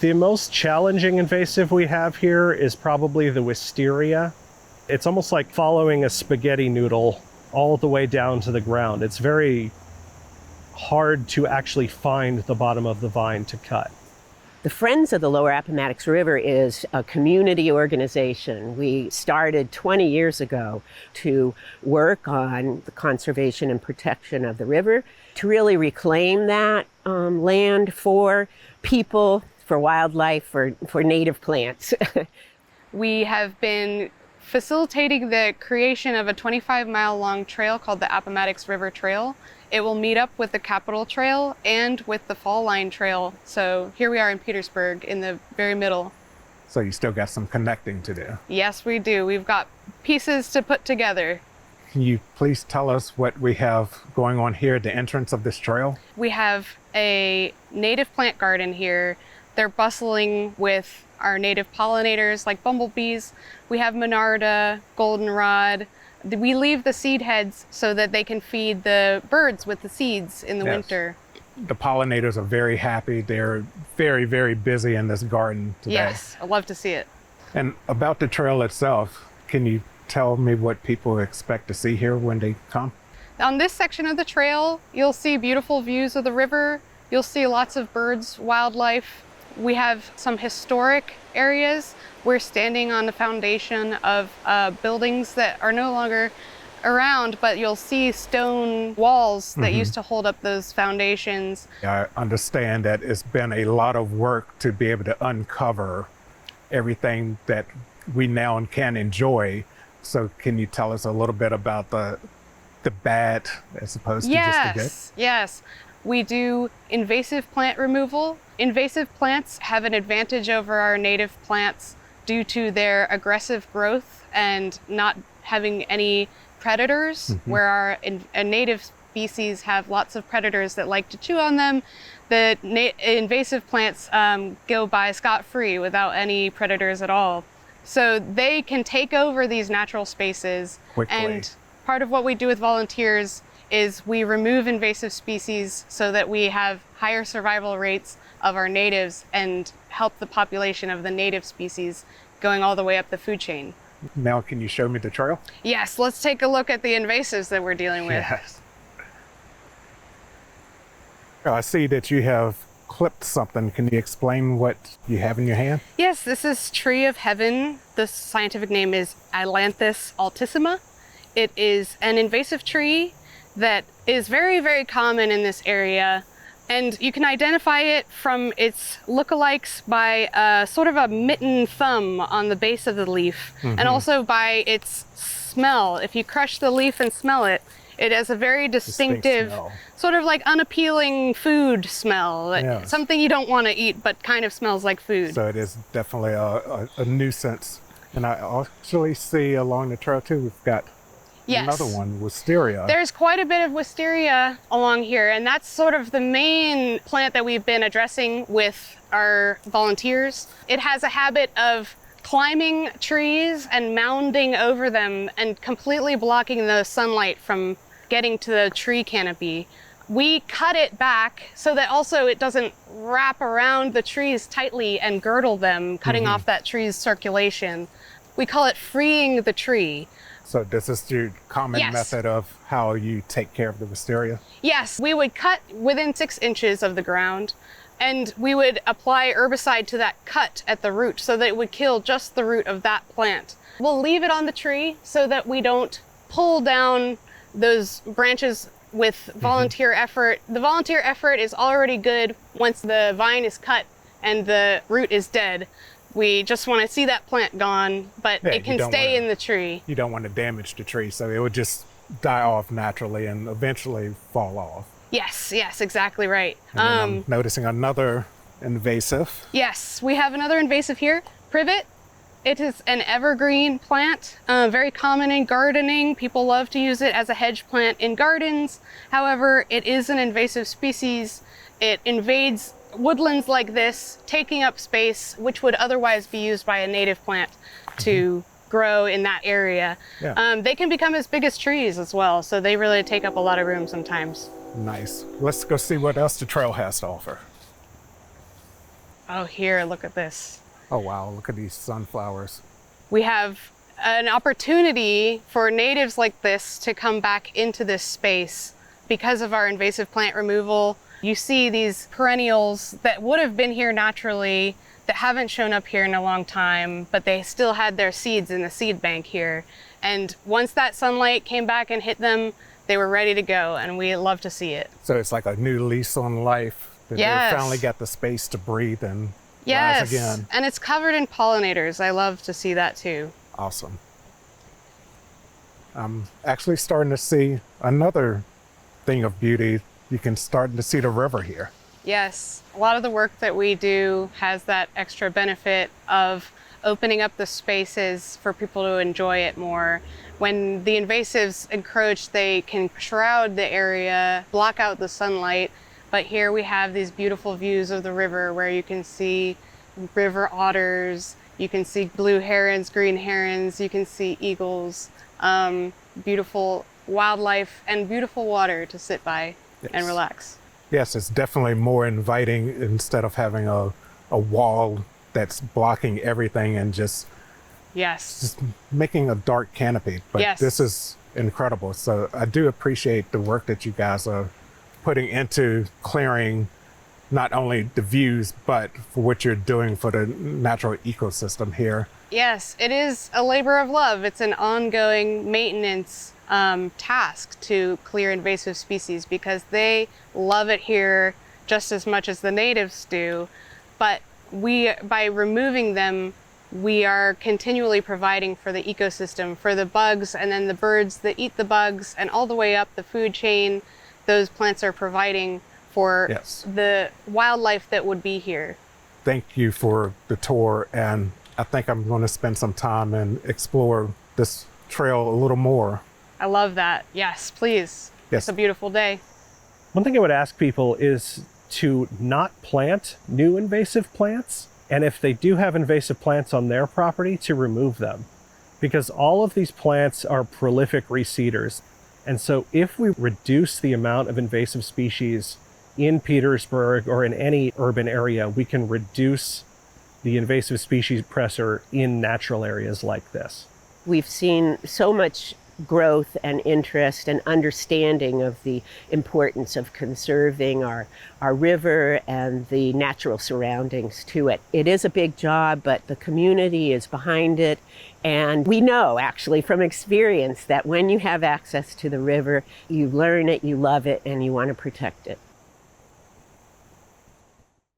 The most challenging invasive we have here is probably the wisteria. It's almost like following a spaghetti noodle all the way down to the ground. It's very hard to actually find the bottom of the vine to cut. The Friends of the Lower Appomattox River is a community organization. We started 20 years ago to work on the conservation and protection of the river, to really reclaim that land for people, for wildlife, for native plants. We have been facilitating the creation of a 25-mile-long trail called the Appomattox River Trail. It will meet up with the Capitol Trail and with the Fall Line Trail. So here we are in Petersburg in the very middle. So you still got some connecting to do. Yes, we do. We've got pieces to put together. Can you please tell us what we have going on here at the entrance of this trail? We have a native plant garden here. They're bustling with our native pollinators like bumblebees. We have monarda, goldenrod. We leave the seed heads so that they can feed the birds with the seeds in the winter. The pollinators are very happy. They're very, very busy in this garden today. Yes, I love to see it. And about the trail itself, can you tell me what people expect to see here when they come? On this section of the trail, you'll see beautiful views of the river. You'll see lots of birds, wildlife. We have some historic areas. We're standing on the foundation of buildings that are no longer around, but you'll see stone walls that used to hold up those foundations. I understand that it's been a lot of work to be able to uncover everything that we now can enjoy. So can you tell us a little bit about the bad as opposed to just the good? Yes. We do invasive plant removal. Invasive plants have an advantage over our native plants due to their aggressive growth and not having any predators, where our native species have lots of predators that like to chew on them. The invasive plants go by scot-free without any predators at all. So they can take over these natural spaces. Quickly. And part of what we do with volunteers is we remove invasive species so that we have higher survival rates of our natives and help the population of the native species going all the way up the food chain. Now, can you show me the trail? Yes, let's take a look at the invasives that we're dealing with. Yes. I see that you have clipped something. Can you explain what you have in your hand? Yes, this is Tree of Heaven. The scientific name is Ailanthus altissima. It is an invasive tree that is very, very common in this area. And you can identify it from its lookalikes by sort of a mitten thumb on the base of the leaf, and also by its smell. If you crush the leaf and smell it, it has a very distinctive, sort of like unappealing food smell. Yes. Something you don't want to eat, but kind of smells like food. So it is definitely a nuisance. And I actually see along the trail too, we've got another one, wisteria. There's quite a bit of wisteria along here, and that's sort of the main plant that we've been addressing with our volunteers. It has a habit of climbing trees and mounding over them and completely blocking the sunlight from getting to the tree canopy. We cut it back so that also it doesn't wrap around the trees tightly and girdle them, cutting off that tree's circulation. We call it freeing the tree. So this is your common method of how you take care of the wisteria? Yes, we would cut within 6 inches of the ground, and we would apply herbicide to that cut at the root so that it would kill just the root of that plant. We'll leave it on the tree so that we don't pull down those branches with volunteer effort. The volunteer effort is already good once the vine is cut and the root is dead. We just want to see that plant gone, but it can stay in the tree. You don't want to damage the tree, so it would just die off naturally and eventually fall off. Yes, exactly right. And then I'm noticing another invasive. Yes, we have another invasive here, privet. It is an evergreen plant, very common in gardening. People love to use it as a hedge plant in gardens. However, it is an invasive species. It invades woodlands like this, taking up space which would otherwise be used by a native plant to grow in that area. They can become as big as trees as well, so they really take up a lot of room sometimes. Nice. Let's go see what else the trail has to offer. Oh, here, look at this. Oh, wow. Look at these sunflowers. We have an opportunity for natives like this to come back into this space because of our invasive plant removal. You see these perennials that would have been here naturally that haven't shown up here in a long time, but they still had their seeds in the seed bank here. And once that sunlight came back and hit them, they were ready to go, and we love to see it. So it's like a new lease on life. That Yes. They finally got the space to breathe and Yes, rise again. and it's covered in pollinators. I love to see that too. Awesome. I'm actually starting to see another thing of beauty. You can start to see the river here. Yes, a lot of the work that we do has that extra benefit of opening up the spaces for people to enjoy it more. When the invasives encroach, they can shroud the area, block out the sunlight, but here we have these beautiful views of the river where you can see river otters, you can see blue herons, green herons, you can see eagles, beautiful wildlife and beautiful water to sit by and relax. Yes, it's definitely more inviting instead of having a wall that's blocking everything and just making a dark canopy. But Yes. this is incredible. So I do appreciate the work that you guys are putting into clearing not only the views, but for what you're doing for the natural ecosystem here. Yes, it is a labor of love. It's an ongoing maintenance task to clear invasive species because they love it here just as much as the natives do. But by removing them, we are continually providing for the ecosystem, for the bugs and then the birds that eat the bugs, and all the way up the food chain. Those plants are providing for the wildlife that would be here. Thank you for the tour, and I think I'm going to spend some time and explore this trail a little more. I love that. Yes, please. Yes. It's a beautiful day. One thing I would ask people is to not plant new invasive plants, and if they do have invasive plants on their property, to remove them, because all of these plants are prolific reseeders. And so if we reduce the amount of invasive species in Petersburg or in any urban area, we can reduce the invasive species pressure in natural areas like this. We've seen so much growth and interest and understanding of the importance of conserving our river and the natural surroundings to it. It is a big job, but the community is behind it. And we know actually from experience that when you have access to the river, you learn it, you love it, and you want to protect it.